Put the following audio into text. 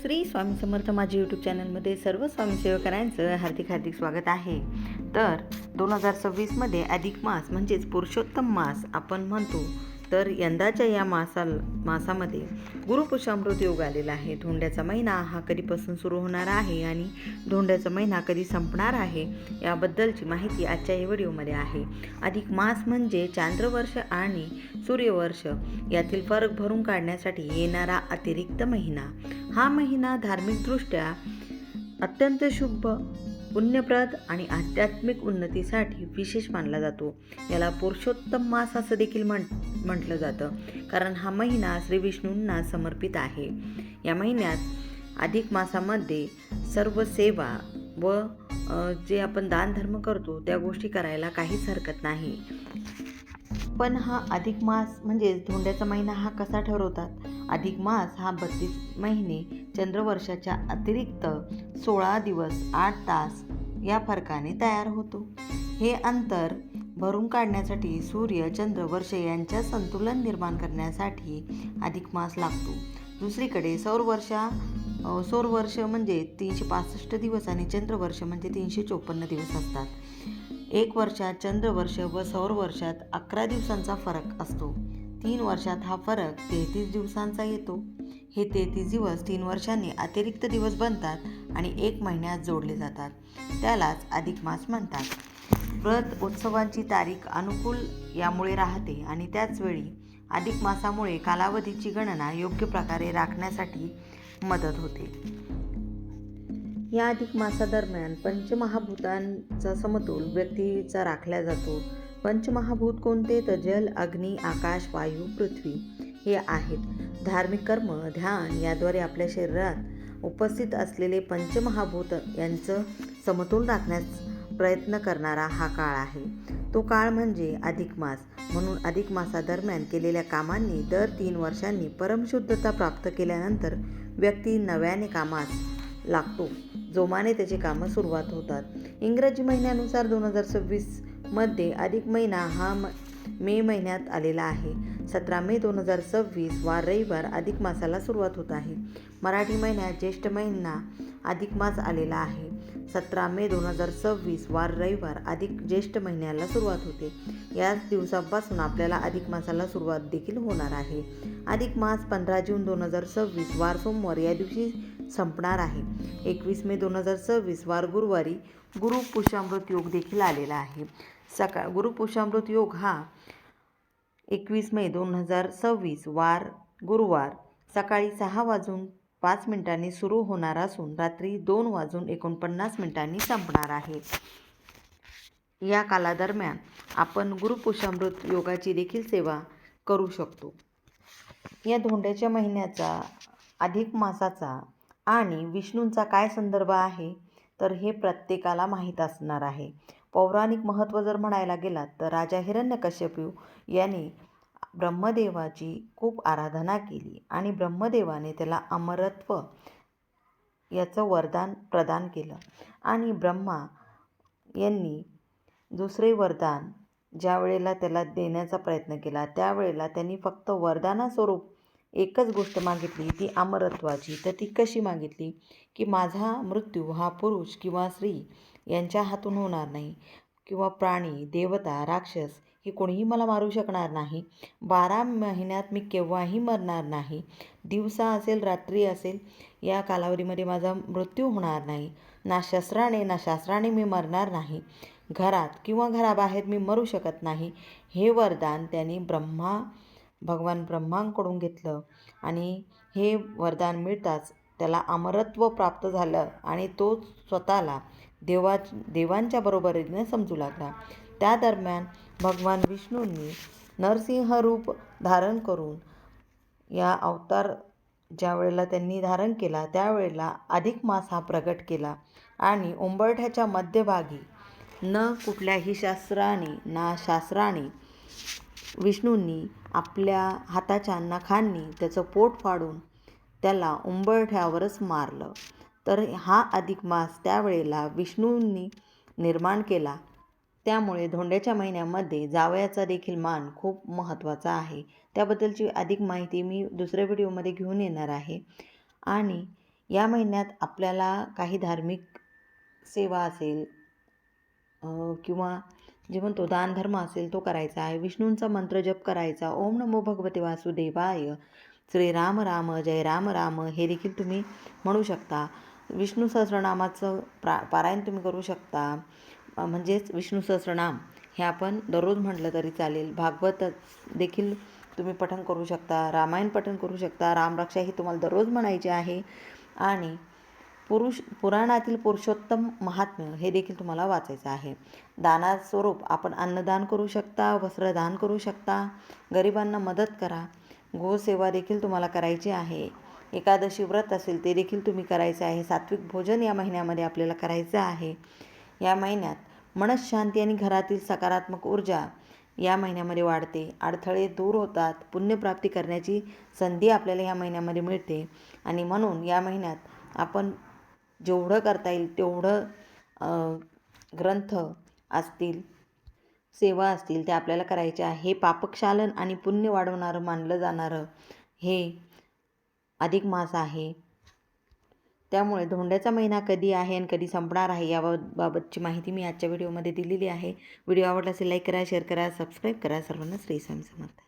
श्री स्वामी समर्थ माझ्या यूट्यूब चॅनलमध्ये सर्व स्वामीसेवकांचं हार्दिक हार्दिक स्वागत आहे. तर 2026मध्ये अधिक मास म्हणजेच पुरुषोत्तम मास आपण म्हणतो. तर यंदाच्या या मासामध्ये गुरुपुषामृत योग आलेला आहे. धोंड्याचा महिना हा कधीपासून सुरू होणार आहे आणि धोंड्याचा महिना कधी संपणार आहे याबद्दलची माहिती आजच्या या व्हिडिओमध्ये आहे. अधिक मास म्हणजे चांद्रवर्ष आणि सूर्यवर्ष यातील फरक भरून काढण्यासाठी येणारा अतिरिक्त महिना. हा महिना धार्मिकदृष्ट्या अत्यंत शुभ, पुण्यप्रद आणि आध्यात्मिक उन्नतीसाठी विशेष मानला जातो. याला पुरुषोत्तम मास असं देखील म्हटलं जातं, कारण हा महिना श्री विष्णूंना समर्पित आहे. या महिन्यात अधिक मासामध्ये सर्व सेवा व जे आपण दानधर्म करतो त्या गोष्टी करायला काहीच हरकत नाही. पण हा अधिक मास म्हणजेच धोंड्याचा महिना हा कसा ठरवतात? अधिक मास हा 32 महिने चंद्रवर्षाच्या अतिरिक्त 16 दिवस 8 तास या फरकाने तयार होतो. हे अंतर भरून काढण्यासाठी सूर्य, चंद्र, वर्ष यांच्या संतुलन निर्माण करण्यासाठी अधिक मास लागतो. दुसरीकडे सौरवर्ष म्हणजे 365 दिवस आणि चंद्रवर्ष म्हणजे 354 दिवस असतात. एक वर्षात चंद्रवर्ष व सौरवर्षात 11 दिवसांचा फरक असतो. 3 वर्षात हा फरक 33 दिवसांचा येतो. हे 33 दिवस 3 वर्षांनी अतिरिक्त दिवस बनतात आणि 1 महिन्यात जोडले जातात. त्यालाच अधिक मास म्हणतात. व्रत उत्सवांची तारीख अनुकूल यामुळे राहते आणि त्याचवेळी अधिक मासामुळे कालावधीची गणना योग्य प्रकारे राखण्यासाठी मदत होते. या अधिक मासादरम्यान पंचमहाभूतांचा समतोल व्यक्तीचा राखला जातो. पंचमहाभूत कोणते? तर जल, अग्नी, आकाश, वायू, पृथ्वी हे आहेत. धार्मिक कर्म, ध्यान याद्वारे आपल्या शरीरात उपस्थित असलेले पंचमहाभूत यांचं समतोल राखण्यास प्रयत्न करणारा हा काळ आहे. तो काळ म्हणजे अधिक मास. म्हणून अधिक मासादरम्यान केलेल्या कामांनी दर 3 वर्षांनी परमशुद्धता प्राप्त केल्यानंतर व्यक्ती नव्याने कामास लागतो. जोमाने त्याची कामं सुरुवात होतात. इंग्रजी महिन्यानुसार 2026 मध्ये अधिक महिना हा मे महिन्यात आलेला आहे. 17 मे 2026 वार रविवार अधिक मासाला सुरुवात होत आहे. मराठी महिन्यात ज्येष्ठ महिना अधिक मास आलेला आहे. 17 मे 2026 वार रविवार अधिक ज्येष्ठ महिन्याला सुरुवात होते. याच दिवसापासून आपल्याला अधिक मासाला सुरुवात देखील होणार आहे. अधिक मास 15 जून 2026 वार सोमवार या दिवशी संपणार आहे. 21 मे 2026 वार गुरुवारी गुरुपुषामृत योग देखील आलेला आहे. गुरुपुषामृत योग हा 21 मे 2026 वार गुरुवार सकाळी 6:05 सुरू होणार असून रात्री 2:49 संपणार आहे. या कालादरम्यान आपण गुरुपुषामृत योगाची देखील सेवा करू शकतो. या धोंड्याच्या महिन्याचा, अधिक मासाचा आणि विष्णूंचा काय संदर्भ आहे? तर हे प्रत्येकाला माहीत असणार आहे. पौराणिक महत्त्व जर म्हणायला गेलात तर राजा हिरण्यकश्यपू याने ब्रह्मदेवाची खूप आराधना केली आणि ब्रह्मदेवाने त्याला अमरत्व याचं वरदान प्रदान केलं. आणि ब्रह्मा यांनी दुसरे वरदान ज्या वेळेला त्याला देण्याचा प्रयत्न केला त्यावेळेला त्यांनी फक्त वरदानास्वरूप एकच गोष्ट मागितली, ती अमरत्वाची. तर ती कशी मागितली? की माझा मृत्यू हा पुरुष किंवा स्त्री यांच्या हातून होणार नाही, किंवा प्राणी, देवता, राक्षस हे कोणीही मला मारू शकणार नाही. 12 महिन्यात मी केव्हाही मरणार नाही. दिवसा असेल रात्री असेल या कालावधीमध्ये माझा मृत्यू होणार नाही. ना शस्त्राने ना शास्त्राने मी मरणार नाही. घरात किंवा घराबाहेर मी मरू शकत नाही. हे वरदान त्यांनी भगवान ब्रह्मांकडून घेतलं आणि हे वरदान मिळताच त्याला अमरत्व प्राप्त झालं आणि तो स्वतःला देवांच्या बरोबरीने समजू लागला. त्या दरम्यान भगवान विष्णूंनी नरसिंह रूप धारण करून या अवतार ज्या वेळेला त्यांनी धारण केला त्यावेळेला अधिक मास हा प्रगट केला आणि उंबरठ्याच्या मध्यभागी न कुठल्याही शास्त्राने विष्णूंनी आपल्या हाताच्या नखांनी त्याचं पोट फाडून त्याला उंबरठ्यावरच मारलं. तर हा अधिक मास त्यावेळेला विष्णूंनी निर्माण केला. त्यामुळे धोंड्याच्या महिन्यामध्ये जावयाचा देखील मान खूप महत्त्वाचा आहे. त्याबद्दलची अधिक माहिती मी दुसऱ्या व्हिडिओमध्ये घेऊन येणार आहे. आणि या महिन्यात आपल्याला काही धार्मिक सेवा असेल किंवा जे म्हणतो दानधर्म असेल तो करायचा आहे. विष्णूंचा मंत्र जप करायचा. ओम नमो भगवते वासुदेवाय, श्रीराम राम जय राम राम हे देखील तुम्ही म्हणू शकता. विष्णू सहस्रनामाचं पारायण तुम्ही करू शकता. म्हणजेच विष्णू सहस्रनाम हे आपण दररोज म्हटलं तरी चालेल. भागवत देखील तुम्ही पठण करू शकता. रामायण पठण करू शकता. रामरक्षा ही तुम्हाला दररोज म्हणायची आहे. आणि पुराणातील पुरुषोत्तम महात्म्य हे देखील तुम्हाला वाचायचं आहे. दानास्वरूप आपण अन्नदान करू शकता, वस्त्रदान करू शकता, गरिबांना मदत करा. गोसेवा देखील तुम्हाला करायची आहे. एकादशी व्रत असेल ते देखील तुम्ही करायचं आहे. सात्विक भोजन या महिन्यामध्ये आपल्याला करायचं आहे. या महिन्यात मनःशांती आणि घरातील सकारात्मक ऊर्जा या महिन्यामध्ये वाढते. अडथळे दूर होतात. पुण्यप्राप्ती करण्याची संधी आपल्याला या महिन्यामध्ये मिळते. आणि म्हणून या महिन्यात आपण जेवढं करता येईल तेवढं ग्रंथ असतील, सेवा असतील ते आपल्याला करायचे आहे. हे पापक्षालन आणि पुण्य वाढवणारं मानलं जाणारं हे अधिक मास आहे. त्यामुळे धोंड्याचा महिना कधी आहे आणि कधी संपणार आहे याबाबतची माहिती मी आजच्या व्हिडिओमध्ये दिलेली आहे. व्हिडिओ आवडला असेल लाईक करा, शेअर करा, सबस्क्राईब करा. सर्वांना श्री स्वामी समर्थ.